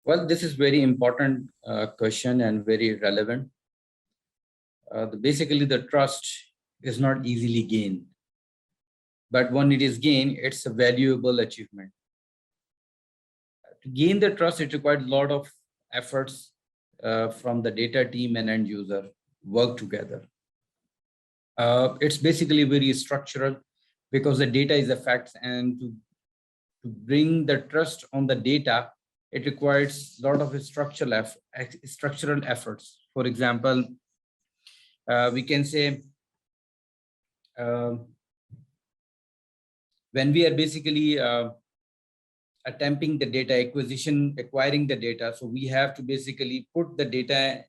Well, this is very important question and very relevant. Basically, the trust is not easily gained, but when it is gained, it's a valuable achievement. To gain the trust, it required a lot of efforts from the data team and end user work together. It's basically very structural because the data is a fact, and to bring the trust on the data, it requires a lot of structural efforts. For example, we can say when we are basically attempting the data acquisition, acquiring the data, so we have to basically put the data,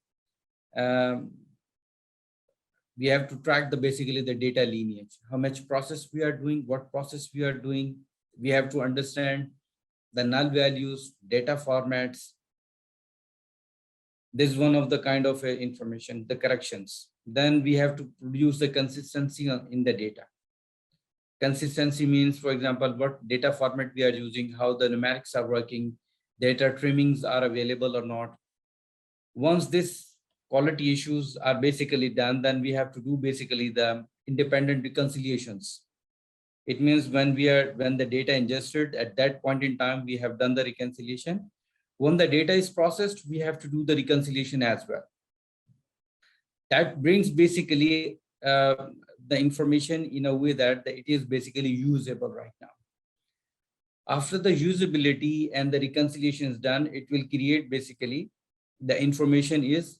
we have to track basically the data lineage, how much process we are doing, what process we are doing. We have to understand the null values, data formats. This is one of the kind of information, the corrections. Then we have to produce the consistency in the data. Consistency means, for example, what data format we are using, how the numerics are working, data trimmings are available or not. Once this quality issues are basically done, then we have to do basically the independent reconciliations. It means when the data ingested, at that point in time, we have done the reconciliation. When the data is processed, we have to do the reconciliation as well. That brings basically the information in a way that it is basically usable right now. After the usability and the reconciliation is done, it will create basically the information is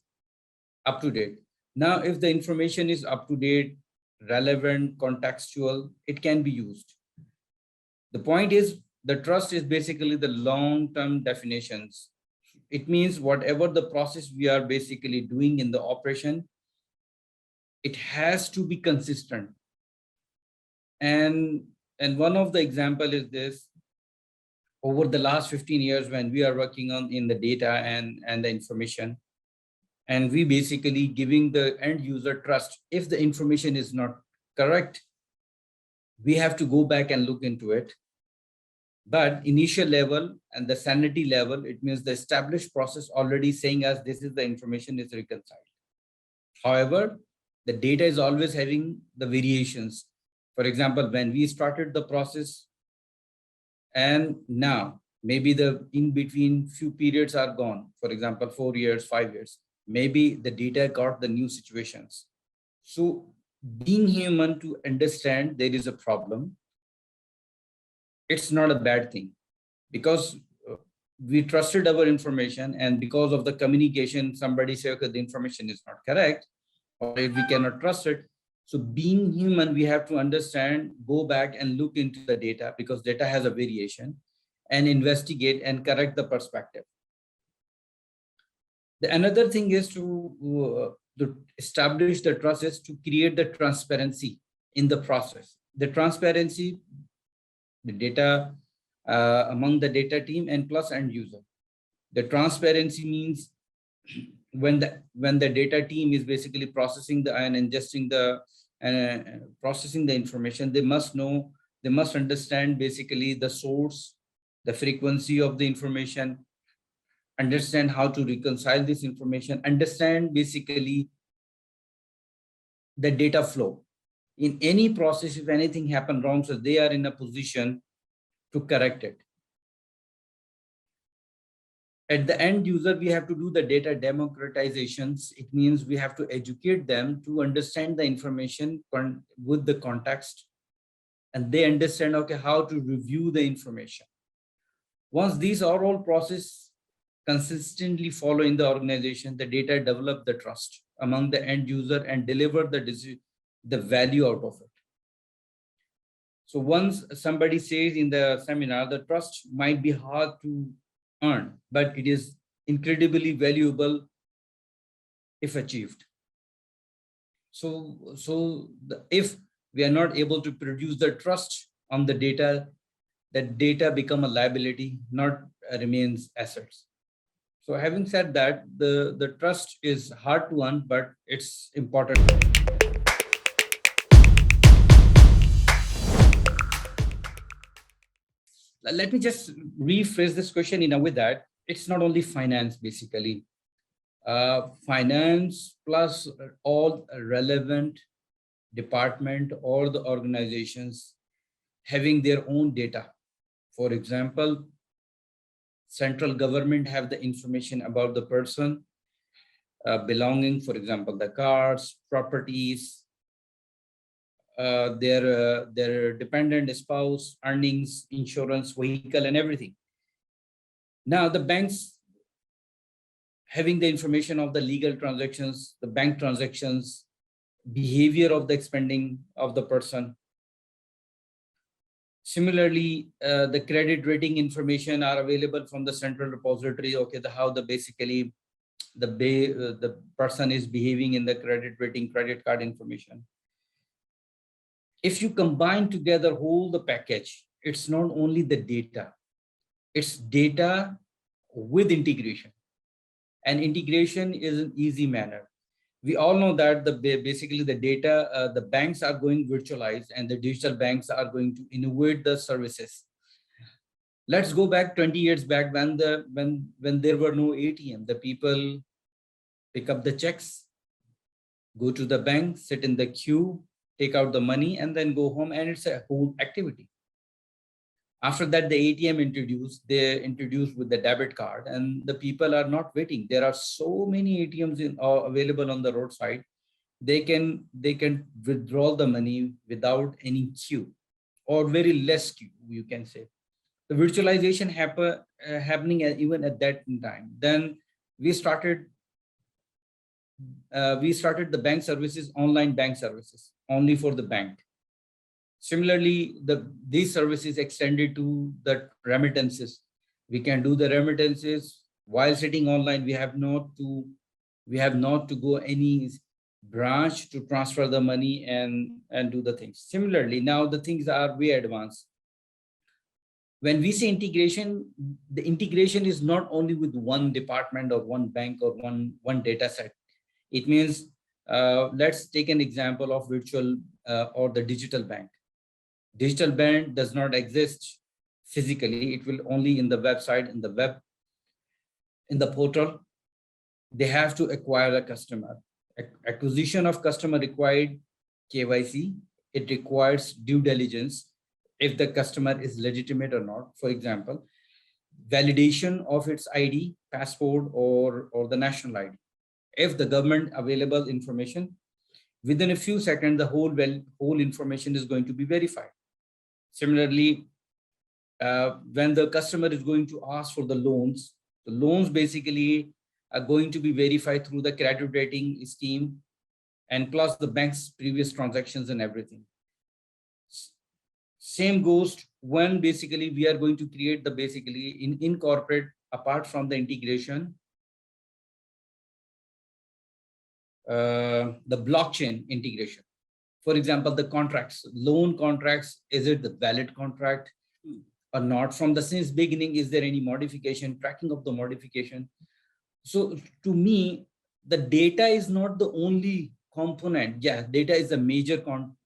up to date. Now, if the information is up to date, relevant, contextual, it can be used. The point is, the trust is basically the long-term definitions. It means whatever the process we are basically doing in the operation, it has to be consistent. And one of the example is this. Over the last 15 years, when we are working on in the data and the information, and we basically giving the end user trust. If the information is not correct, we have to go back and look into it. But initial level and the sanity level, it means the established process already saying us this is the information is reconciled. However, the data is always having the variations. For example, when we started the process and now maybe the in between few periods are gone, for example, 4 years, 5 years, maybe the data got the new situations. So being human to understand there is a problem, it's not a bad thing, because we trusted our information, and because of the communication, somebody say, okay, the information is not correct, or if we cannot trust it. So being human, we have to understand, go back and look into the data, because data has a variation, and investigate and correct the perspective. The another thing is to establish the trust is to create the transparency in the process. The transparency, the data among the data team and plus end user. The transparency means when the data team is basically processing and ingesting processing the information, they must know, they must understand basically the source, the frequency of the information, understand how to reconcile this information, understand basically the data flow. In any process, if anything happened wrong, so they are in a position to correct it. At the end user, we have to do the data democratizations. It means we have to educate them to understand the information with the context, and they understand, okay, how to review the information. Once these are all processes consistently follow in the organization, the data develop the trust among the end user and deliver the value out of it. So once somebody says in the seminar, the trust might be hard to earn, but it is incredibly valuable if achieved. If we are not able to produce the trust on the data, that data become a liability, not remains assets. So having said that, the trust is hard to earn, but it's important. Let me just rephrase this question in a way that it's not only finance, basically. Finance plus all relevant department or the organizations having their own data. For example, central government have the information about the person, belonging, for example, the cars, properties, their dependent spouse, earnings, insurance, vehicle, and everything. Now the banks having the information of the legal transactions, the bank transactions, behavior of the spending of the person. Similarly, the credit rating information are available from the central repository. Okay, how basically the person is behaving in the credit rating, credit card information. If you combine together whole the package, it's not only the data, it's data with integration. And integration is an easy manner. We all know that basically the data, the banks are going virtualized and the digital banks are going to innovate the services. Let's go back 20 years back when there were no ATM. The people pick up the checks, go to the bank, sit in the queue, take out the money, and then go home, and it's a whole activity. After that, the ATM they introduced with the debit card, and the people are not waiting. There are so many ATMs available on the roadside. They can withdraw the money without any queue or very less queue, you can say. The virtualization happening even at that time. Then we started the bank services, online bank services, only for the bank. Similarly, these services extended to the remittances. We can do the remittances while sitting online. We have not to go any branch to transfer the money and do the things. Similarly, now the things are way advanced. When we say integration, the integration is not only with one department or one bank or one data set. It means, let's take an example of virtual or the digital bank. Digital bank does not exist physically. It will only in the website, in the web, in the portal. They have to acquire a customer. Acquisition of customer required KYC. It requires due diligence if the customer is legitimate or not. For example, validation of its ID, passport, or the national ID. If the government available information, within a few seconds, the whole information is going to be verified. Similarly, when the customer is going to ask for the loans basically are going to be verified through the credit rating scheme and plus the bank's previous transactions and everything. Same goes when basically we are going to create the incorporate apart from the integration, the blockchain integration. For example, the contracts, loan contracts, is it the valid contract or not? From the since beginning, is there any modification, tracking of the modification? So to me, the data is not the only component. Yeah, data is a major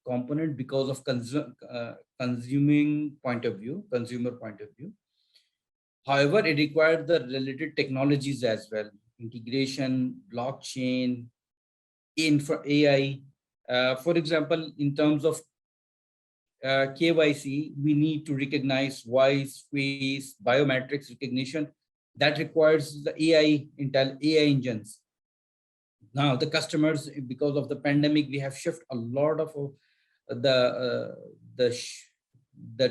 component because of consumer point of view. However, it requires the related technologies as well. Integration, blockchain, AI. For example, in terms of KYC, we need to recognize voice, face, biometrics recognition. That requires the AI engines. Now, the customers, because of the pandemic, we have shifted a lot of the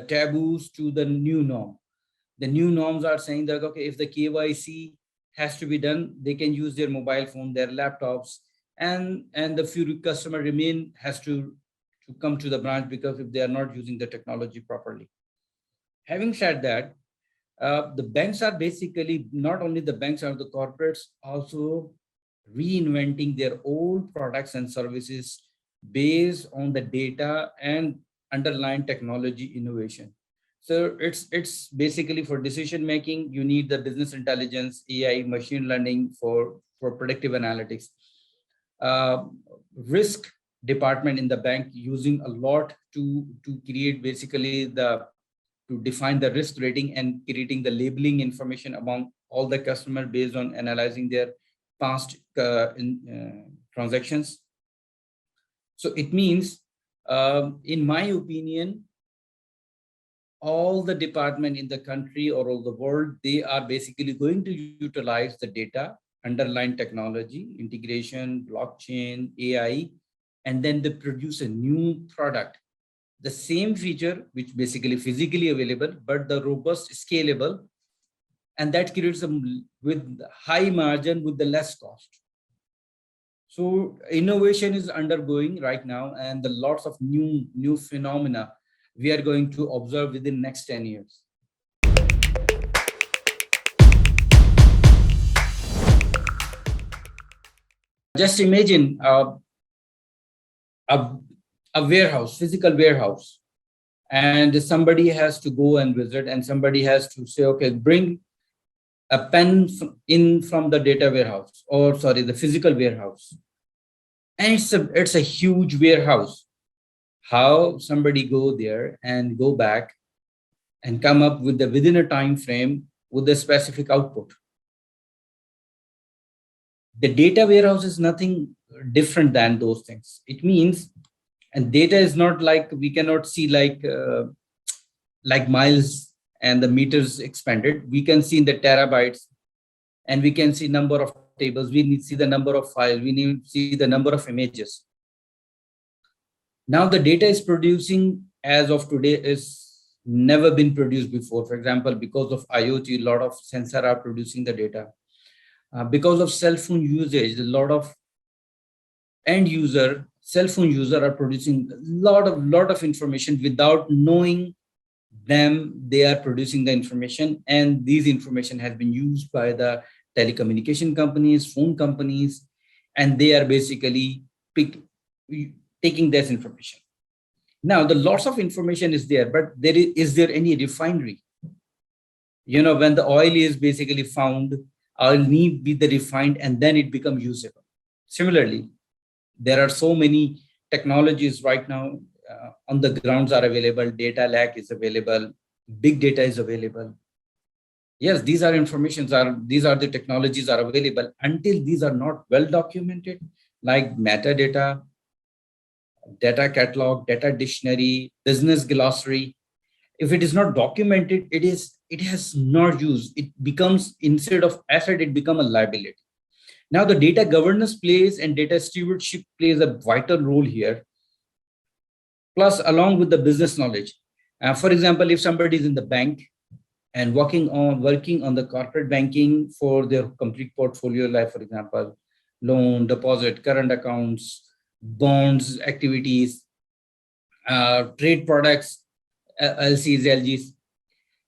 taboos to the new norm. The new norms are saying that, okay, if the KYC has to be done, they can use their mobile phone, their laptops, and the few customer has to come to the branch because if they are not using the technology properly. Having said that, the banks are basically, not only the banks are the corporates, also reinventing their old products and services based on the data and underlying technology innovation. So it's basically for decision making, you need the business intelligence, AI, machine learning for predictive analytics. Risk department in the bank using a lot to create basically to define the risk rating and creating the labeling information among all the customer based on analyzing their past transactions. So it means, in my opinion, all the department in the country or all the world, they are basically going to utilize the data, underlying technology, integration, blockchain, AI, and then they produce a new product. The same feature, which basically physically available, but the robust, scalable, and that creates with high margin with the less cost. So innovation is undergoing right now, and the lots of new phenomena we are going to observe within next 10 years. Just imagine a warehouse, physical warehouse, and somebody has to go and visit, and somebody has to say, okay, bring a pen in from the data warehouse, or sorry, the physical warehouse. And it's a huge warehouse. How somebody go there and go back and come up with within a time frame with a specific output. The data warehouse is nothing different than those things. It means, and data is not like, we cannot see like miles and the meters expanded. We can see in the terabytes, and we can see number of tables. We need to see the number of files. We need to see the number of images. Now the data is producing as of today is never been produced before. For example, because of IoT, a lot of sensors are producing the data. Because of cell phone usage, a lot of cell phone user are producing a lot of information without knowing them. They are producing the information, and these information has been used by the telecommunication companies, phone companies, and they are basically taking this information. Now the lots of information is there, but is there any refinery? When the oil is basically found, oil need be the refined, and then it become usable. Similarly, there are so many technologies right now on the grounds are available. Data lake is available. Big data is available. Yes, these are the technologies are available. Until these are not well documented, like metadata, data catalog, data dictionary, business glossary, if it is not documented, it has not used. It becomes, instead of asset, it become a liability. Now the data governance plays and data stewardship plays a vital role here. Plus, along with the business knowledge. For example, if somebody is in the bank and working on the corporate banking for their complete portfolio, like for example, loan, deposit, current accounts, bonds, activities, trade products, LCs, LGs.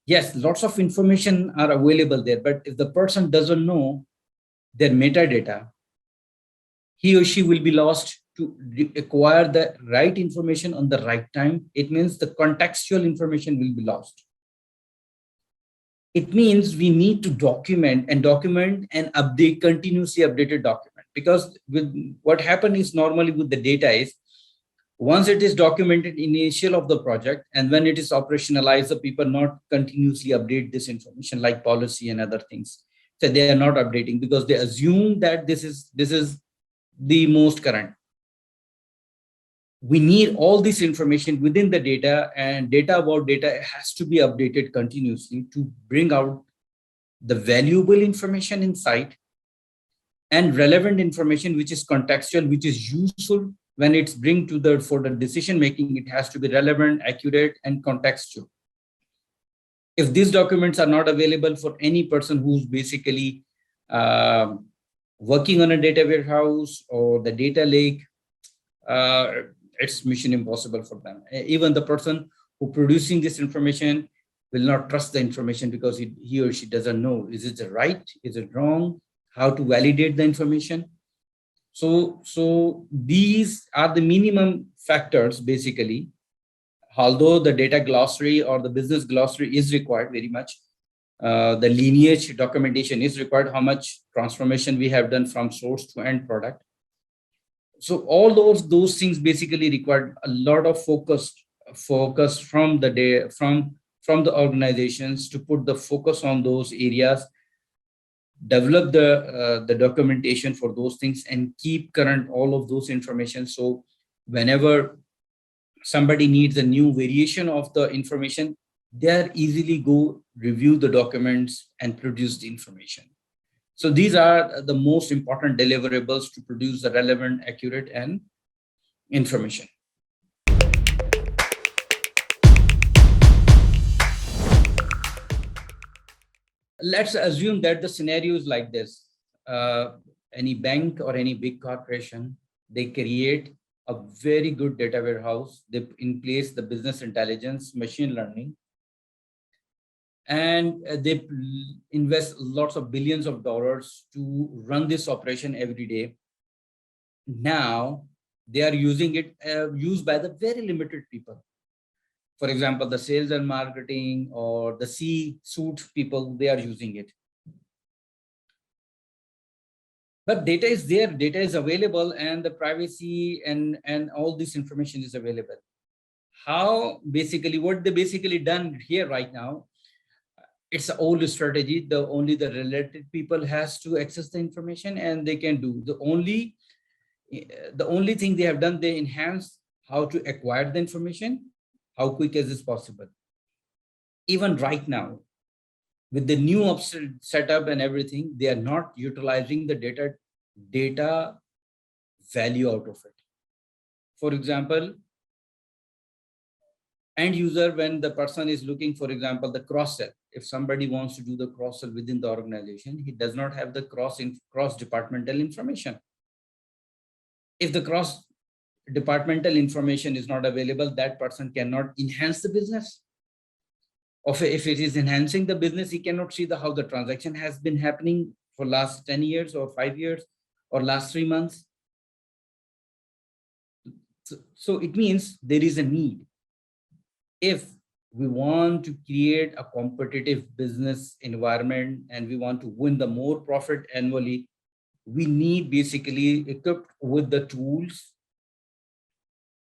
Yes, lots of information are available there, but if the person doesn't know their metadata, he or she will be lost to acquire the right information on the right time. It means the contextual information will be lost. It means we need to document and update, continuously updated document, because with what happened is normally with the data is, once it is documented initial of the project, and when it is operationalized, the people not continuously update this information like policy and other things. So they are not updating because they assume that this is the most current. We need all this information within the data, and data about data has to be updated continuously to bring out the valuable information inside and relevant information, which is contextual, which is useful when it's bring to for the decision making. It has to be relevant, accurate, and contextual. If these documents are not available for any person who's basically working on a data warehouse or the data lake, it's mission impossible for them. Even the person who producing this information will not trust the information because he or she doesn't know, is it right, is it wrong, how to validate the information. So these are the minimum factors basically. Although the data glossary or the business glossary is required very much, the lineage documentation is required, how much transformation we have done from source to end product. So all those things basically require a lot of focus from the organizations to put the focus on those areas develop the documentation for those things, and keep current all of those information. So whenever somebody needs a new variation of the information, they are easily go review the documents and produce the information. So these are the most important deliverables to produce the relevant, accurate, and information. Let's assume that the scenario is like this. Any bank or any big corporation, they create a very good data warehouse. They in place the business intelligence, machine learning, and they invest lots of billions of dollars to run this operation every day. Now they are using it, used by the very limited people. For example, the sales and marketing or the C-suite people, they are using it. But data is there, data is available, and the privacy and all this information is available. How basically, what they basically done here right now, it's an old strategy. Only the related people has to access the information, and they can do the only thing they have done, they enhance how to acquire the information, how quick as is possible. Even right now, with the new setup and everything, they are not utilizing the data value out of it. For example, end user, when the person is looking, for example, the cross sell, if somebody wants to do the cross sell within the organization, he does not have the cross departmental information. If the cross departmental information is not available, that person cannot enhance the business. Or if it is enhancing the business, he cannot see how the transaction has been happening for last 10 years or 5 years or last 3 months. So it means there is a need. If we want to create a competitive business environment and we want to win the more profit annually, we need basically equipped with the tools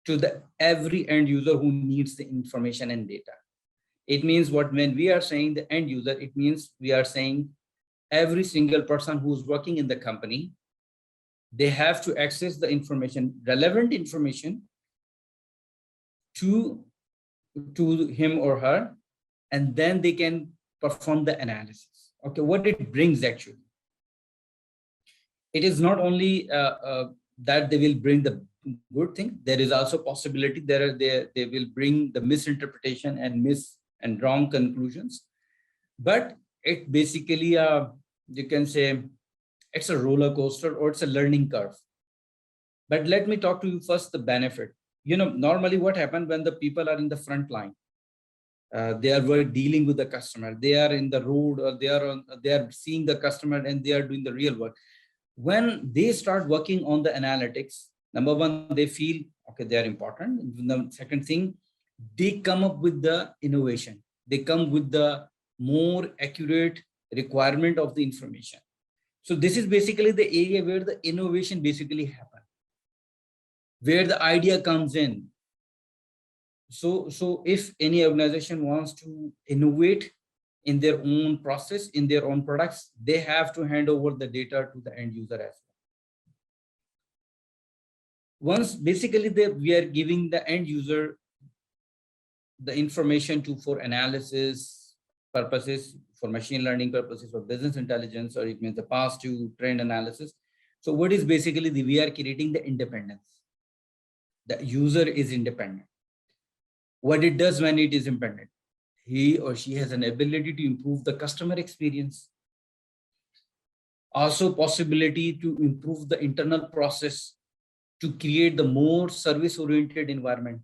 to the every end user who needs the information and data. It means when we are saying the end user, it means we are saying every single person who's working in the company, they have to access the information, relevant information to him or her, and then they can perform the analysis. Okay, what it brings actually. It is not only that they will bring the good thing, there is also possibility they will bring the misinterpretation and wrong conclusions. But it basically, you can say, it's a roller coaster or it's a learning curve. But let me talk to you first the benefit. Normally what happens when the people are in the front line, they are dealing with the customer, they are in the road, or they are seeing the customer and they are doing the real work. When they start working on the analytics, number one, they feel, okay, they are important. The second thing, they come up with the innovation. They come with the more accurate requirement of the information. So this is basically the area where the innovation basically happens, where the idea comes in. So if any organization wants to innovate in their own process, in their own products, they have to hand over the data to the end user as well. Once basically we are giving the end user the information for analysis purposes, for machine learning purposes, for business intelligence, or it means the past to trend analysis. So what is basically we are creating the independence. The user is independent. What it does when it is independent, he or she has an ability to improve the customer experience. Also possibility to improve the internal process to create the more service-oriented environment.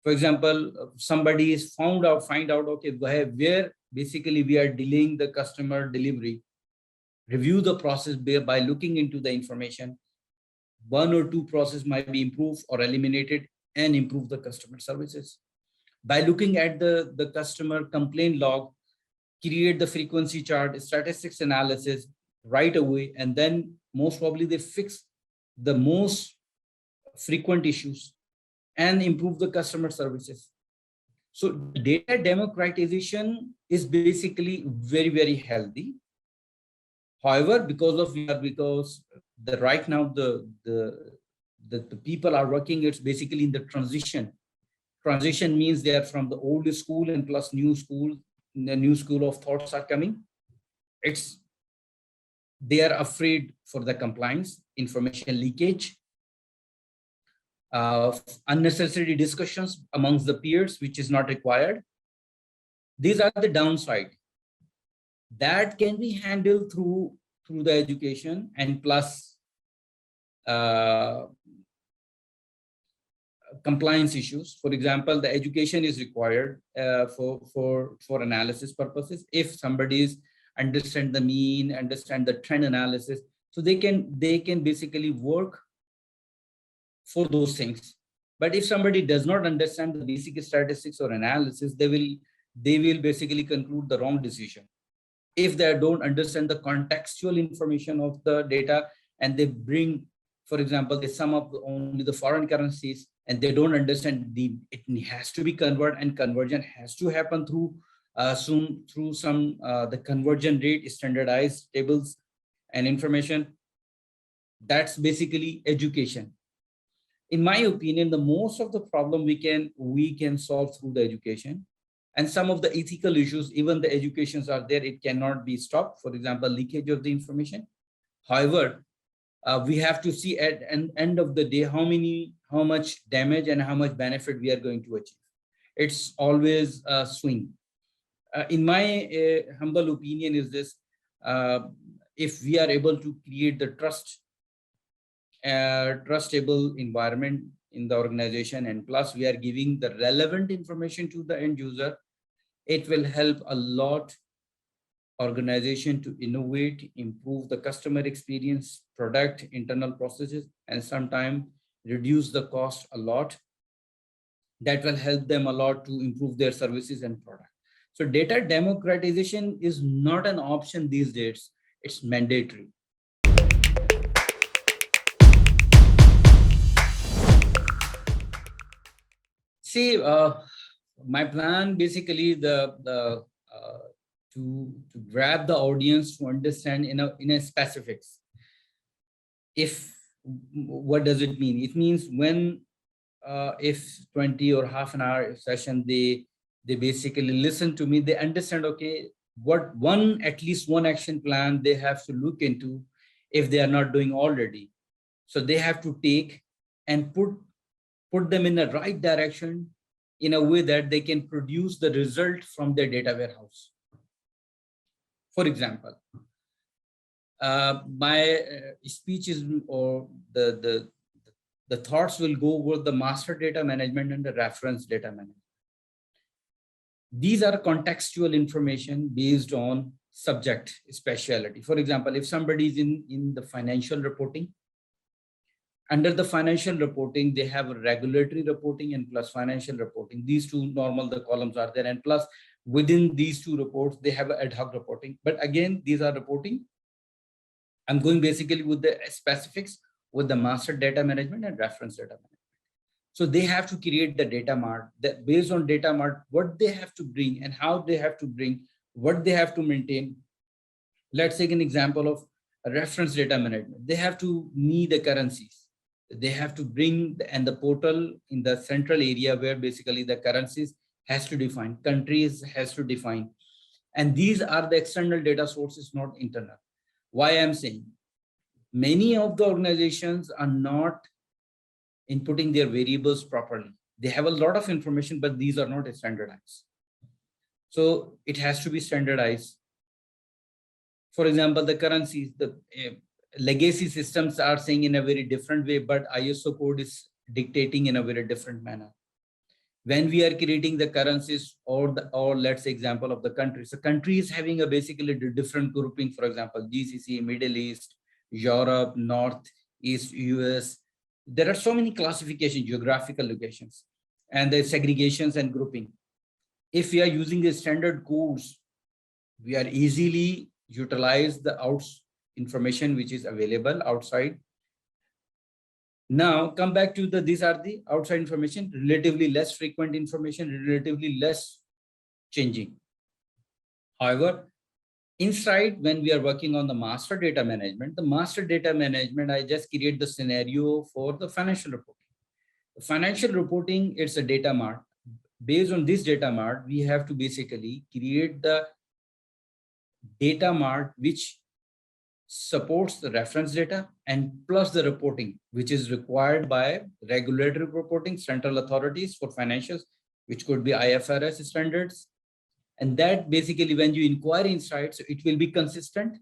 For example, somebody is find out, okay, where basically we are delaying the customer delivery, review the process by looking into the information. 1 or 2 process might be improved or eliminated and improve the customer services. By looking at the customer complaint log, create the frequency chart, statistics analysis right away, and then most probably they fix the most frequent issues and improve the customer services. So data democratization is basically very, very healthy. However, because the right now the people are working, it's basically in the transition. Transition means they are from the old school and plus new school. The new school of thoughts are coming. They are afraid for the compliance, information leakage, unnecessary discussions amongst the peers, which is not required. These are the downside. That can be handled through the education and plus compliance issues. For example, the education is required for analysis purposes. If somebody is understand the mean, understand the trend analysis, so they can basically work for those things. But if somebody does not understand the basic statistics or analysis, they will basically conclude the wrong decision. If they don't understand the contextual information of the data, and they bring, for example, they sum up only the foreign currencies, and they don't understand it has to be converted, and conversion has to happen through some the conversion rate standardized tables and information. That's basically education. In my opinion, the most of the problem we can solve through the education. And some of the ethical issues, even the educations are there, it cannot be stopped. For example, leakage of the information. However, we have to see at the end of the day how much damage and how much benefit we are going to achieve. It's always a swing. In my humble opinion is this: if we are able to create the trustable environment in the organization, and plus we are giving the relevant information to the end user, it will help a lot organization to innovate, improve the customer experience, product, internal processes, and sometimes reduce the cost a lot. That will help them a lot to improve their services and product. So data democratization is not an option these days, it's mandatory. See, my plan basically to grab the audience to understand in a specifics. What does it mean? It means when if 20 or half an hour session, they basically listen to me, they understand, okay, at least one action plan they have to look into if they are not doing already. So they have to take and put them in the right direction in a way that they can produce the result from their data warehouse. For example, my speech is, or the thoughts will go over the master data management and the reference data management. These are contextual information based on subject specialty. For example, if somebody is in the financial reporting, under the financial reporting, they have regulatory reporting and plus financial reporting. These two normal, the columns are there, and plus within these two reports, they have ad hoc reporting. But again, these are reporting. I'm going basically with the specifics with the master data management and reference data management. So they have to create the data mart, that based on data mart, what they have to bring and how they have to bring, what they have to maintain. Let's take an example of a reference data management. They have to need the currencies. They have to bring and the portal in the central area where basically the currencies has to define, countries has to define. And these are the external data sources, not internal. Why I'm saying? Many of the organizations are not inputting their variables properly. They have a lot of information, but these are not standardized. So it has to be standardized. For example, the currencies, the legacy systems are saying in a very different way, but ISO code is dictating in a very different manner. When we are creating the currencies or let's say example of the countries, the country is having a basically different grouping. For example, GCC, Middle East, Europe, North, East, US. There are so many classifications, geographical locations, and the segregations and grouping. If we are using the standard codes, we are easily utilize the information which is available outside. Now come back to these are the outside information, relatively less frequent information, relatively less changing. However, Inside, when we are working on the master data management, I just create the scenario for the financial reporting. The financial reporting, it's a data mart. Based on this data mart, we have to basically create the data mart which supports the reference data and plus the reporting, which is required by regulatory reporting, central authorities for financials, which could be IFRS standards. And that basically, when you inquire insights, it will be consistent.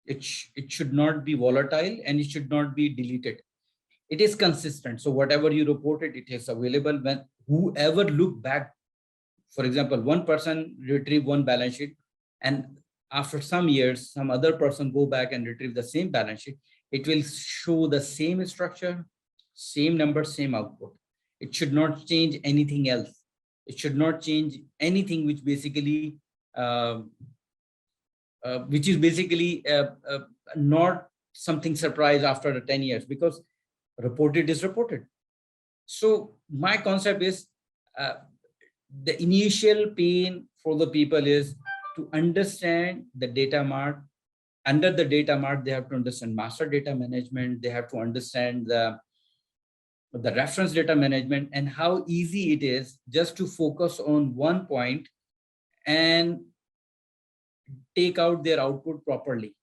It should not be volatile and it should not be deleted. It is consistent. So whatever you reported, it is available when whoever look back. For example, one person retrieve one balance sheet, and after some years, some other person go back and retrieve the same balance sheet. It will show the same structure, same number, same output. It should not change anything else. It should not change anything which basically, which is basically not something surprise after the 10 years, because reported is reported. So my concept is the initial pain for the people is to understand the data mart. Under the data mart, they have to understand master data management. They have to understand the reference data management and how easy it is just to focus on one point and take out their output properly.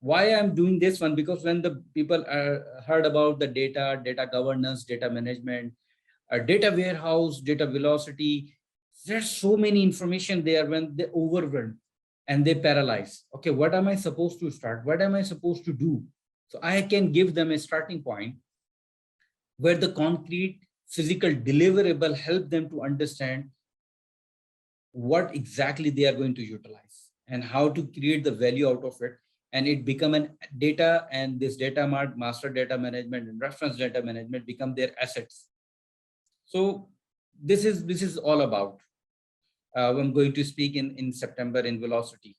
Why I'm doing this one? Because when the people heard about the data governance, data management, data warehouse, data velocity, there's so many information there when they overwhelmed and they paralyze. Okay, what am I supposed to start? What am I supposed to do? So I can give them a starting point where the concrete physical deliverable help them to understand what exactly they are going to utilize and how to create the value out of it. And it become an data, and this data mart, master data management and reference data management become their assets. So this is all about. I'm going to speak in September in Velocity.